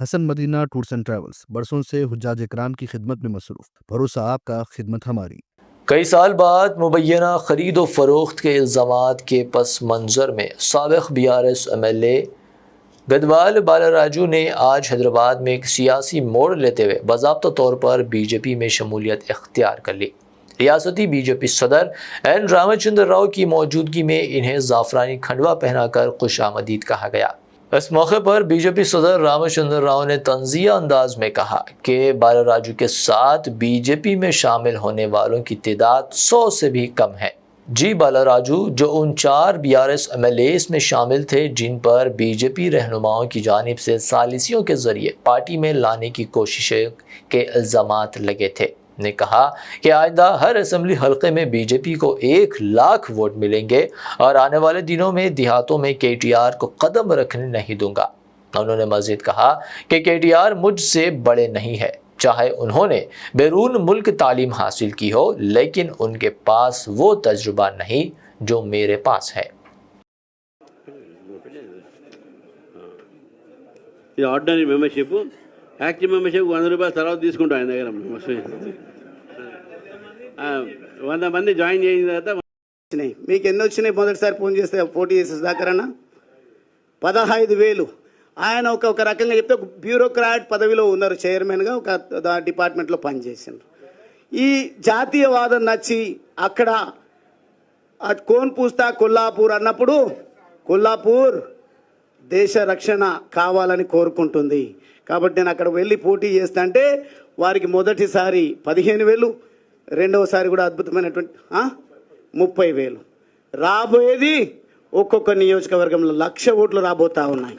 Hasan Madina tours and travels برسوں سے حجاج کرام کی خدمت میں مصروف، بھروسہ آپ کا، خدمت ہماری۔ کئی سال بعد مبینہ خرید و فروخت کے الزامات کے پس منظر میں سابق BRS MLA گدوال بالاراجو نے آج حیدرآباد میں ایک سیاسی موڑ لیتے ہوئے باضابطہ طور پر BJP میں شمولیت اختیار کر لی۔ ریاستی BJP صدر این رامچندر راؤ کی موجودگی میں انہیں زعفرانی کھنڈوا پہنا کر خوش آمدید کہا گیا۔ اس موقع پر BJP صدر رامچندر راؤ نے طنزیہ انداز میں کہا کہ بالاراجو کے ساتھ BJP میں شامل ہونے والوں کی تعداد 100 سے بھی کم ہے۔ بالاراجو جو ان 4 BRS MLAs میں شامل تھے جن پر BJP رہنماؤں کی جانب سے ثالثیوں کے ذریعے پارٹی میں لانے کی کوششیں کے الزامات لگے تھے، نے کہا کہ آئندہ ہر اسمبلی حلقے میں BJP کو 1,00,000 ووٹ ملیں گے اور آنے والے دنوں میں دیہاتوں میں KTR کو قدم رکھنے نہیں دوں گا۔ انہوں نے مزید کہا کہ KTR مجھ سے بڑے نہیں ہے، چاہے انہوں نے بیرون ملک تعلیم حاصل کی ہو، لیکن ان کے پاس وہ تجربہ نہیں جو میرے پاس ہے۔ ఆర్డినరీ మెంబర్షిప్ యాక్టివ్ మెంబర్షిప్ 100 రూపాయలు తర్వాత తీసుకుంటాం ఆయన దగ్గర 100 మంది జాయిన్ చేసిన తర్వాత మీకు ఎన్ని వచ్చినాయి? మొదటిసారి ఫోన్ చేస్తే పోటీ చేసే దాకరన్నా 15,000 ఆయన ఒక రకంగా చెప్తే బ్యూరోక్రాట్ పదవిలో ఉన్నారు, చైర్మన్గా ఒక డిపార్ట్మెంట్లో పనిచేసిండ్రు। ఈ జాతీయవాదం నచ్చి అక్కడ కోన్ పూస్తా కొల్లాపూర్ అన్నప్పుడు కొల్లాపూర్ దేశ రక్షణ కావాలని కోరుకుంటుంది కాబట్టి నేను అక్కడ వెళ్ళి పోటీ చేస్తా అంటే వారికి మొదటిసారి 15,000, రెండవసారి కూడా అద్భుతమైనటువంటి 30,000 రాబోయేది ఒక్కొక్క నియోజకవర్గంలో 1,00,000 ఓట్లు రాబోతా ఉన్నాయి।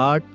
8,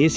AC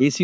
AC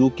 UK,